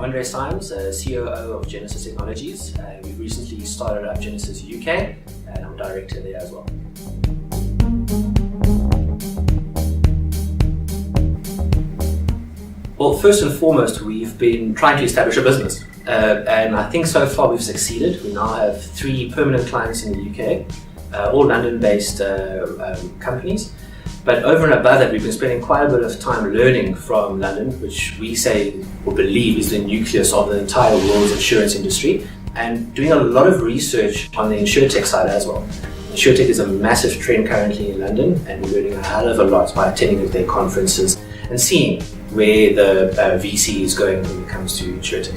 Andre Symes, COO of Genasys Technologies. We've recently started up Genasys UK, and I'm director there as well. Well, first and foremost, we've been trying to establish a business, and I think so far we've succeeded. We now have 3 permanent clients in the UK, all London-based companies. But over and above that, we've been spending quite a bit of time learning from London, which we say or believe is the nucleus of the entire world's insurance industry, and doing a lot of research on the insurtech side as well. Insurtech is a massive trend currently in London, and we're learning a hell of a lot by attending their conferences and seeing where the VC is going when it comes to insurtech.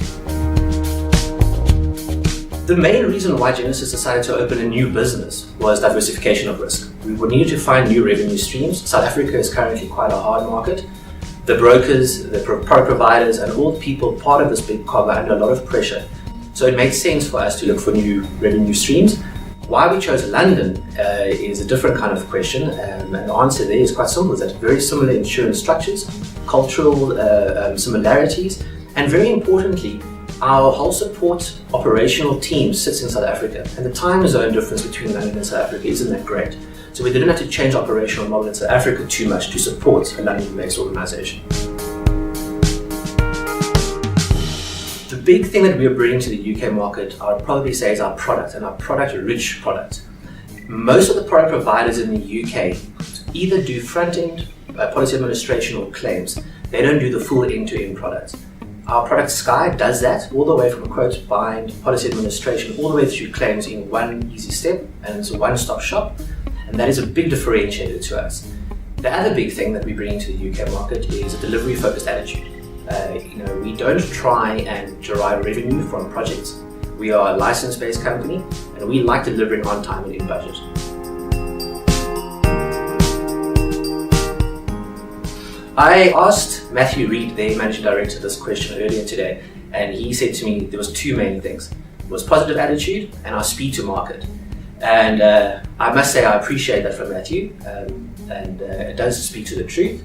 The main reason why Genasys decided to open a new business was diversification of risk. We needed to find new revenue streams. South Africa is currently quite a hard market. The brokers, the product providers, and all the people part of this big cog are under a lot of pressure. So it made sense for us to look for new revenue streams. Why we chose London is a different kind of question, and the answer there is quite simple. It's that very similar insurance structures, cultural similarities, and very importantly, our whole support operational team sits in South Africa, and the time zone difference between London and South Africa isn't that great. So we didn't have to change operational model in South Africa too much to support a London-based organization. The big thing that we are bringing to the UK market, I would probably say, is our product, and our product-rich product. Most of the product providers in the UK either do front-end policy administration or claims. They don't do the full end-to-end product. Our product Sky does that all the way from quote, bind, policy administration, all the way through claims in one easy step, and it's a one-stop shop, and that is a big differentiator to us. The other big thing that we bring into the UK market is a delivery-focused attitude. We don't try and derive revenue from projects. We are a license-based company, and we like delivering on time and in budget. I asked Matthew Reed, their managing director, this question earlier today, and he said to me there was 2 main things. It was positive attitude and our speed to market. And I must say I appreciate that from Matthew, and it does speak to the truth.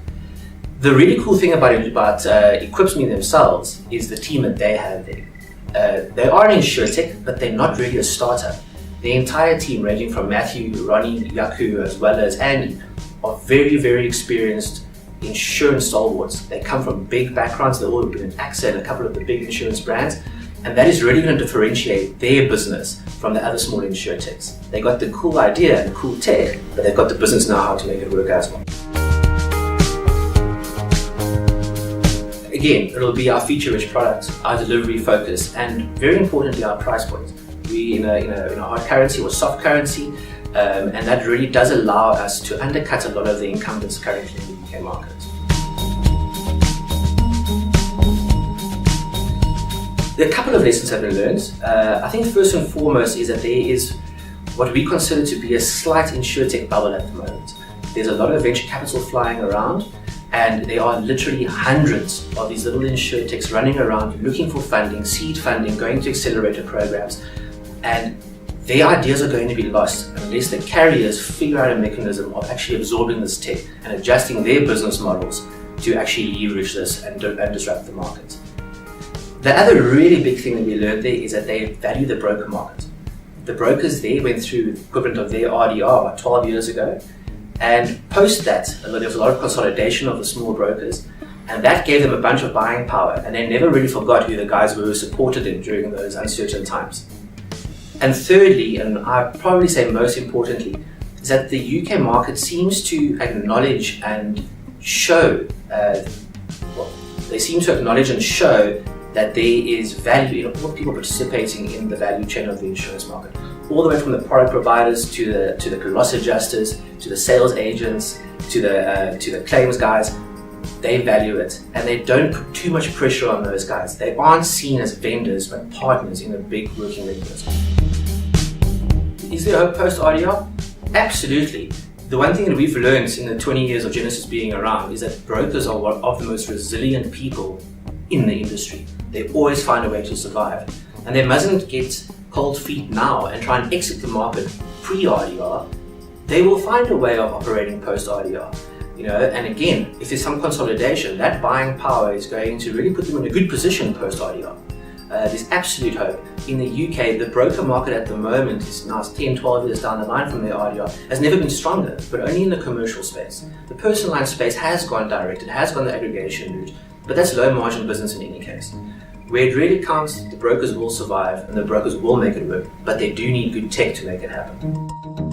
The really cool thing about Equipsme themselves is the team that they have there. They are an insurtech, but they're not really a startup. The entire team, ranging from Matthew, Ronnie, Yaku, as well as Andy, are very, very experienced insurance stalwarts. They come from big backgrounds. They've all been in AXA and a couple of the big insurance brands, and that is really going to differentiate their business from the other small insurtechs. They got the cool idea and cool tech, but they've got the business know-how to make it work as well. Again, it'll be our feature-rich product, our delivery focus, and very importantly, our price point. We in a hard currency or soft currency, and that really does allow us to undercut a lot of the incumbents currently in the UK market. There are a couple of lessons that have been learned. I think first and foremost is that there is what we consider to be a slight insurtech bubble at the moment. There's a lot of venture capital flying around, and there are literally hundreds of these little insurtechs running around looking for funding, seed funding, going to accelerator programs, and their ideas are going to be lost unless the carriers figure out a mechanism of actually absorbing this tech and adjusting their business models to actually leverage this and disrupt the market. The other really big thing that we learned there is that they value the broker market. The brokers there went through the equivalent of their RDR about 12 years ago, and post that, there was a lot of consolidation of the small brokers, and that gave them a bunch of buying power, and they never really forgot who the guys were who supported them during those uncertain times. And thirdly, and I'd probably say most importantly, is that the UK market seems to acknowledge and show, that there is value in all people participating in the value chain of the insurance market. All the way from the product providers to the loss adjusters, to the sales agents, to the claims guys. They value it, and they don't put too much pressure on those guys. They aren't seen as vendors, but partners in a big working mechanism. Is there hope post-RDR? Absolutely. The one thing that we've learned in the 20 years of Genasys being around is that brokers are one of the most resilient people in the industry. They always find a way to survive, and they mustn't get cold feet now and try and exit the market pre-RDR. They will find a way of operating post-RDR. And again, if there's some consolidation, that buying power is going to really put them in a good position post-RDR. There's absolute hope. In the UK, the broker market at the moment is now 10, 12 years down the line from their RDR, has never been stronger, but only in the commercial space. The personal line space has gone direct, it has gone the aggregation route, but that's low margin business in any case. Where it really counts, the brokers will survive and the brokers will make it work, but they do need good tech to make it happen.